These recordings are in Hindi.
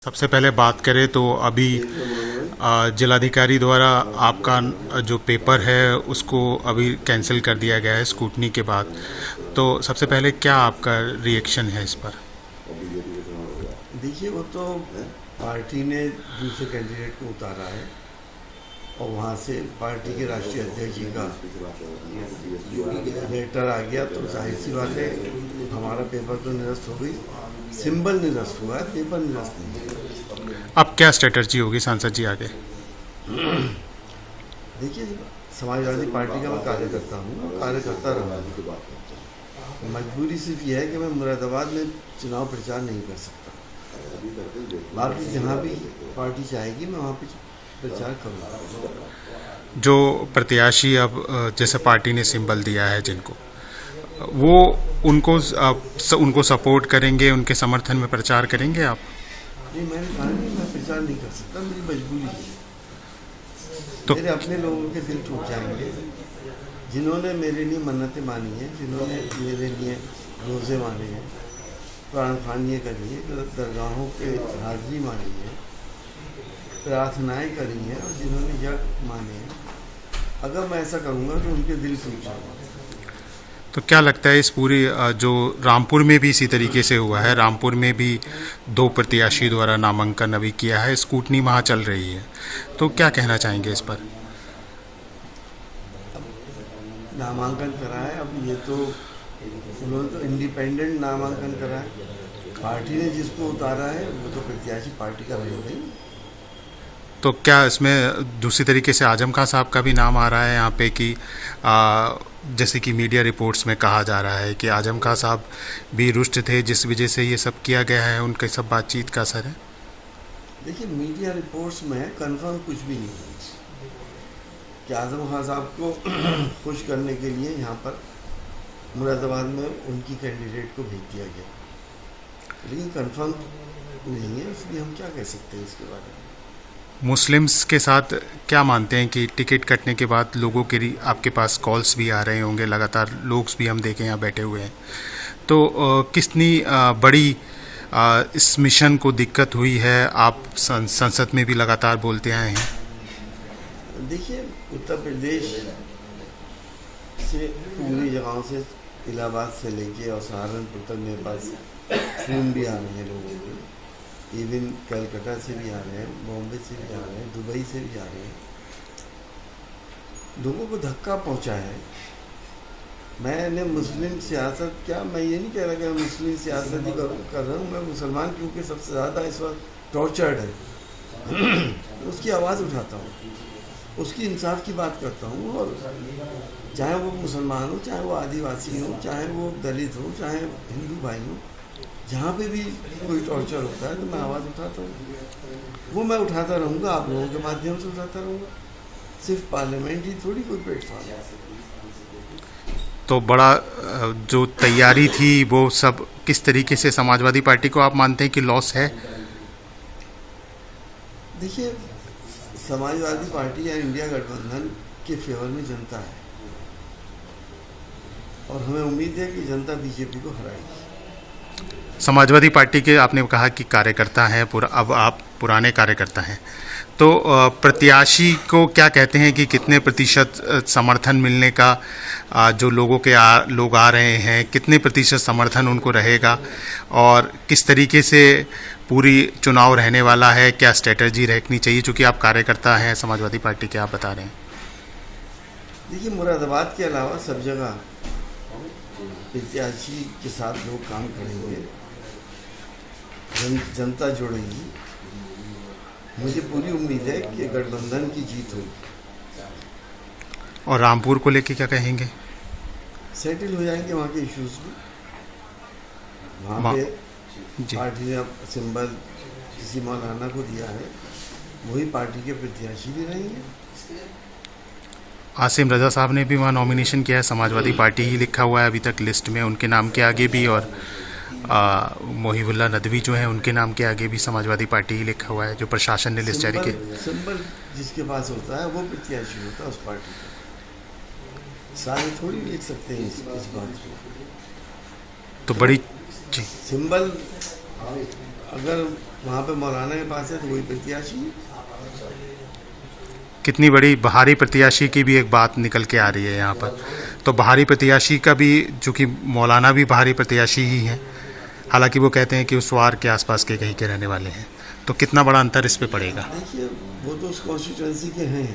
सबसे पहले बात करें तो अभी जिलाधिकारी द्वारा आपका जो पेपर है उसको अभी कैंसिल कर दिया गया है स्कूटनी के बाद। तो सबसे पहले क्या आपका रिएक्शन है इस पर? देखिए, वो तो पार्टी ने दूसरे कैंडिडेट को उतारा है और वहाँ से पार्टी के राष्ट्रीय अध्यक्ष जी का लेटर आ गया, तो जाहिर सी बात है हमारा पेपर तो निरस्त हो गई। सिंबल निरस्त हुआ है, पेपर निरस्त नहीं। अब क्या स्ट्रेटजी होगी सांसद जी आगे? देखिए, समाजवादी पार्टी का मैं कार्यकर्ता हूँ और कार्य करता रहूँगा। मजबूरी सिर्फ यह है कि मैं मुरादाबाद में चुनाव प्रचार नहीं कर सकता। बाकी जहाँ भी पार्टी चाहेगी मैं वहाँ पे प्रचार करूँगा। जो प्रत्याशी अब जैसे पार्टी ने सिंबल दिया है जिनको, वो उनको सपोर्ट करेंगे, उनके समर्थन में प्रचार करेंगे आप? नहीं, मैंने कहा नहीं, मैं प्रचार नहीं कर सकता, मेरी मजबूरी है। तो मेरे अपने लोगों के दिल टूट जाएंगे जिन्होंने मेरे लिए मन्नतें मानी हैं, जिन्होंने मेरे लिए रोज़े माने हैं, कुरान ख़वानियाँ करी हैं, दरगाहों पे हाज़िरी मानी है, प्रार्थनाएं करी हैं और जिन्होंने यज्ञ माने हैं। अगर मैं ऐसा करूँगा तो उनके दिल टूट जाएंगे। तो क्या लगता है इस पूरी जो रामपुर में भी इसी तरीके से हुआ है, रामपुर में भी 2 प्रत्याशी द्वारा नामांकन अभी किया है, स्कूटनी वहाँ चल रही है, तो क्या कहना चाहेंगे इस पर? नामांकन करा है, अब ये तो उन्होंने तो इंडिपेंडेंट नामांकन करा है। पार्टी ने जिसको उतारा है वो तो प्रत्याशी पार्टी का रहेगा ही। तो क्या इसमें दूसरी तरीके से आजम खां साहब का भी नाम आ रहा है यहाँ पे कि जैसे कि मीडिया रिपोर्ट्स में कहा जा रहा है कि आजम खां साहब भी रुष्ट थे, जिस वजह से ये सब किया गया है, उनके सब बातचीत का असर है? देखिए, मीडिया रिपोर्ट्स में कंफर्म कुछ भी नहीं है कि आजम खान साहब को खुश करने के लिए यहाँ पर मुरादाबाद में उनकी कैंडिडेट को भेज दिया गया, लेकिन कंफर्म नहीं है, इसलिए हम क्या कह सकते हैं इसके बारे में। मुस्लिम्स के साथ क्या मानते हैं कि टिकट कटने के बाद लोगों के आपके पास कॉल्स भी आ रहे होंगे, लगातार लोग भी हम देखें यहाँ बैठे हुए हैं, तो कितनी बड़ी इस मिशन को दिक्कत हुई है? आप संसद में भी लगातार बोलते आए हैं। देखिए, उत्तर प्रदेश से पूरी जगहों से, इलाहाबाद से लेके और सहारनपुर तक मेरे पास फ़ोन भी आ रहे हैं लोगों के, इवन कलकत्ता से भी आ रहे हैं, बॉम्बे से भी आ रहे हैं, दुबई से भी आ रहे हैं। लोगों को धक्का पहुंचा है। मैंने मुस्लिम सियासत, क्या मैं ये नहीं कह रहा कि मैं मुस्लिम सियासत ही कर रहा हूँ, मैं मुसलमान क्योंकि सबसे ज़्यादा इस वक्त टॉर्चर्ड है उसकी आवाज़ उठाता हूँ, उसकी इंसाफ की बात करता हूँ, और चाहे वो मुसलमान हो, चाहे वो आदिवासी हो, चाहे वो दलित हो, चाहे हिंदू भाई हो, जहाँ पे भी कोई टॉर्चर होता है तो मैं आवाज़ उठाता हूँ। वो मैं उठाता रहूँगा, आप लोगों के माध्यम से उठाता रहूँगा। सिर्फ पार्लियामेंट ही थोड़ी कोई प्लेटफॉर्म है। तो बड़ा जो तैयारी थी वो सब किस तरीके से समाजवादी पार्टी को आप मानते हैं कि लॉस है? देखिए, समाजवादी पार्टी या इंडिया गठबंधन के फेवर में जनता है और हमें उम्मीद है कि जनता बीजेपी को हराएगी। समाजवादी पार्टी के आपने कहा कि कार्यकर्ता हैं, अब आप पुराने कार्यकर्ता हैं, तो प्रत्याशी को क्या कहते हैं कि कितने प्रतिशत समर्थन मिलने का, जो लोग आ रहे हैं, कितने प्रतिशत समर्थन उनको रहेगा और किस तरीके से पूरी चुनाव रहने वाला है? क्या स्ट्रेटजी रखनी चाहिए, चूँकि आप कार्यकर्ता हैं समाजवादी पार्टी के, आप बता रहे हैं? देखिए, मुरादाबाद के अलावा सब जगह प्रत्याशी के साथ लोग काम करेंगे, जनता जुड़ेगी। मुझे पूरी उम्मीद है कि गठबंधन की जीत होगी। और रामपुर को लेके क्या कहेंगे? सेटल हो जाएंगे वहाँ के इश्यूज भी। वहाँ पे पार्टी ने अब सिंबल किसी मौलाना को दिया है, वही पार्टी के प्रत्याशी भी रहेंगे। आसिम रजा साहब ने भी वहाँ नॉमिनेशन किया है, समाजवादी पार्टी ही लिखा हुआ है अभी तक लिस्ट में, उनके नाम के आगे भी, और मोहिबुल्ला नदवी जो है उनके नाम के आगे भी समाजवादी पार्टी ही लिखा हुआ है, जो प्रशासन ने लिस्ट जारी की। सिंबल जिसके पास होता है वो प्रत्याशी होता है उस पार्टी का। सारे थोड़ी लिख सकते हैं इस बात को। तो बड़ी सिंबल अगर वहाँ पे मौलाना के पास है तो वही प्रत्याशी है। कितनी बड़ी बाहरी प्रत्याशी की भी एक बात निकल के आ रही है यहाँ पर। तो बाहरी प्रत्याशी का भी, चूँकि मौलाना भी बाहरी प्रत्याशी ही है, हालांकि वो कहते हैं कि उस वार के आसपास के कहीं के रहने वाले हैं, तो कितना बड़ा अंतर इस पे पड़ेगा? देखिए, वो तो उस कॉन्स्टिट्यूंसी के हैं,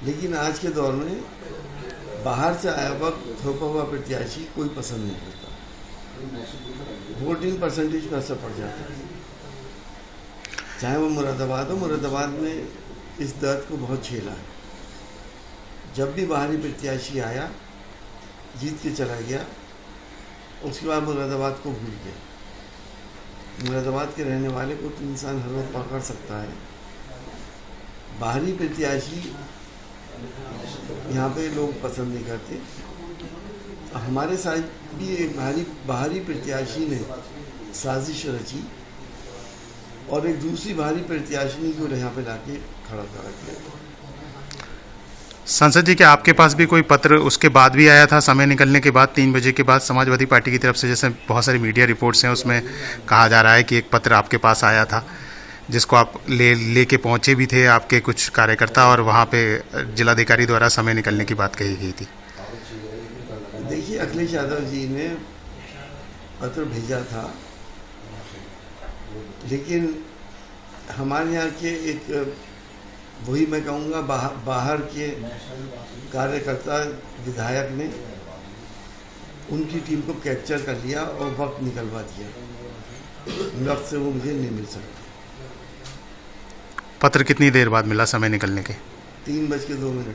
लेकिन आज के दौर में बाहर से आया हुआ थोपा हुआ प्रत्याशी कोई पसंद नहीं करता। वोटिंग परसेंटेज पर असर पड़ जाता है। चाहे वो मुरादाबाद हो, मुरादाबाद में इस दर्द को बहुत झेला है। जब भी बाहरी प्रत्याशी आया, जीत के चला गया, उसके बाद मुरादाबाद को भूल गया। मुरादाबाद के रहने वाले को तो इंसान हर वक्त पकड़ सकता है। बाहरी प्रत्याशी यहाँ पे लोग पसंद नहीं करते। हमारे साथ भी एक बाहरी प्रत्याशी ने साजिश रची और एक दूसरी बाहरी प्रत्याशी को यहाँ पे लाके खड़ा किया। संसद जी, क्या आपके पास भी कोई पत्र उसके बाद भी आया था, समय निकलने के बाद 3 बजे के बाद समाजवादी पार्टी की तरफ से? जैसे बहुत सारी मीडिया रिपोर्ट्स हैं, उसमें कहा जा रहा है कि एक पत्र आपके पास आया था जिसको आप लेके पहुंचे भी थे, आपके कुछ कार्यकर्ता, और वहां पे जिलाधिकारी द्वारा समय निकलने की बात कही गई थी। देखिए, अखिलेश यादव जी ने पत्र भेजा था, लेकिन हमारे यहाँ के एक, वही मैं कहूँगा, बाहर के कार्यकर्ता विधायक ने उनकी टीम को कैप्चर कर लिया और वक्त निकलवा दिया। वक्त से वो मुझे नहीं मिल सकता। पत्र कितनी देर बाद मिला समय निकलने के? 3:02 में।